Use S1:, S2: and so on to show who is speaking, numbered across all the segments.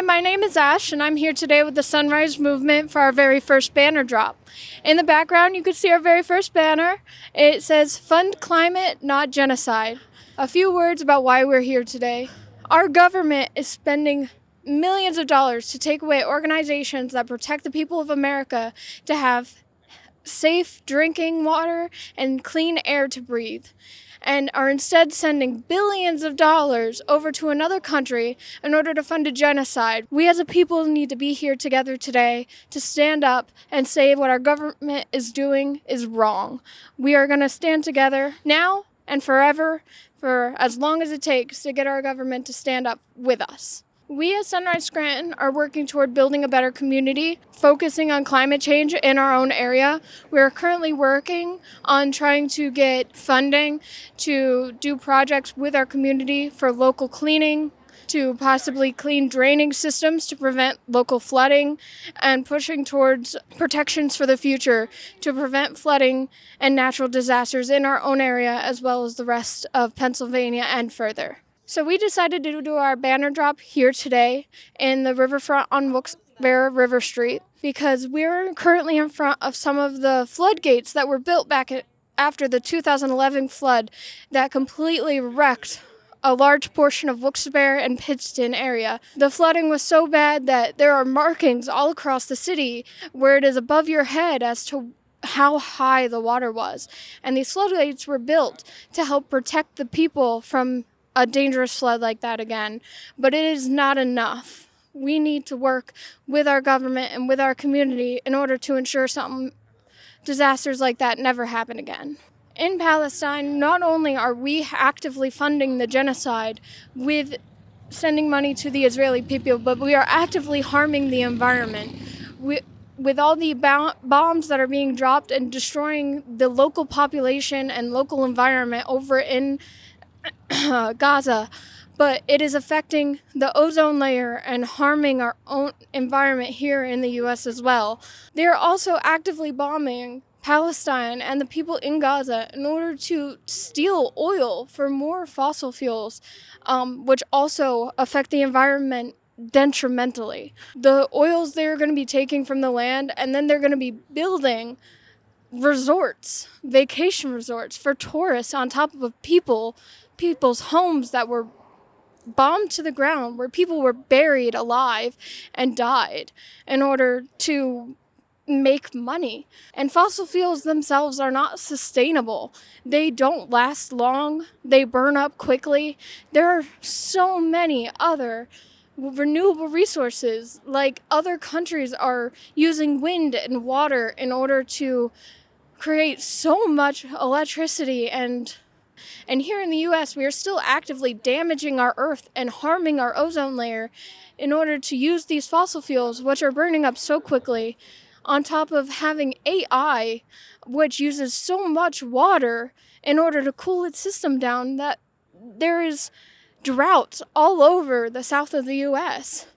S1: Hi, my name is Ash, and I'm here today with the Sunrise Movement for our very first banner drop. In the background, you can see our very first banner. It says, "Fund climate, not genocide." A few words about why we're here today. Our government is spending millions of dollars to take away organizations that protect the people of America to have safe drinking water and clean air to breathe, and are instead sending billions of dollars over to another country in order to fund a genocide. We as a people need to be here together today to stand up and say what our government is doing is wrong. We are going to stand together now and forever for as long as it takes to get our government to stand up with us. We at Sunrise Scranton are working toward building a better community, focusing on climate change in our own area. We are currently working on trying to get funding to do projects with our community for local cleaning, to possibly clean draining systems to prevent local flooding, and pushing towards protections for the future to prevent flooding and natural disasters in our own area as well as the rest of Pennsylvania and further. So we decided to do our banner drop here today in the riverfront on Wilkes-Barre River Street because we're currently in front of some of the floodgates that were built back after the 2011 flood that completely wrecked a large portion of Wilkes-Barre and Pittston area. The flooding was so bad that there are markings all across the city where it is above your head as to how high the water was. And these floodgates were built to help protect the people from a dangerous flood like that again, but it is not enough. We need to work with our government and with our community in order to ensure disasters like that never happen again. In Palestine, not only are we actively funding the genocide with sending money to the Israeli people, but we are actively harming the environment. With all the bombs that are being dropped and destroying the local population and local environment over in Gaza, but it is affecting the ozone layer and harming our own environment here in the U.S. as well. They are also actively bombing Palestine and the people in Gaza in order to steal oil for more fossil fuels, which also affect the environment detrimentally. The oils they're going to be taking from the land, and then they're going to be building vacation resorts for tourists on top of people's homes that were bombed to the ground, where people were buried alive and died in order to make money. And fossil fuels themselves are not sustainable. They don't last long. They burn up quickly. There are so many other renewable resources, like other countries are using wind and water in order to create so much electricity, and here in the U.S., we are still actively damaging our earth and harming our ozone layer in order to use these fossil fuels, which are burning up so quickly, on top of having AI, which uses so much water in order to cool its system down that there is droughts all over the south of the U.S.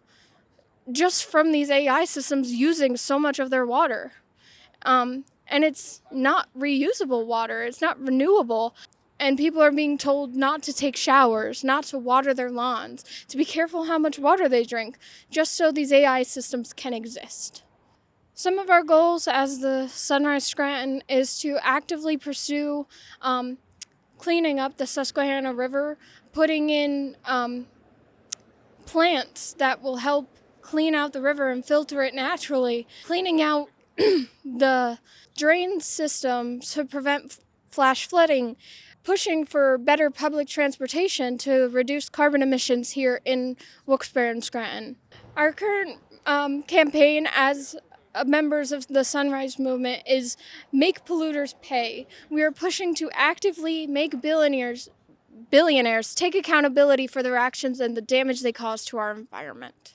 S1: just from these AI systems using so much of their water. And it's not reusable water. It's not renewable. And people are being told not to take showers, not to water their lawns, to be careful how much water they drink, just so these AI systems can exist. Some of our goals as the Sunrise Scranton is to actively pursue cleaning up the Susquehanna River, putting in plants that will help clean out the river and filter it naturally, cleaning out the drain system to prevent flash flooding, pushing for better public transportation to reduce carbon emissions here in Wilkes-Barre and Scranton. Our current campaign as members of the Sunrise Movement is Make Polluters Pay. We are pushing to actively make billionaires take accountability for their actions and the damage they cause to our environment.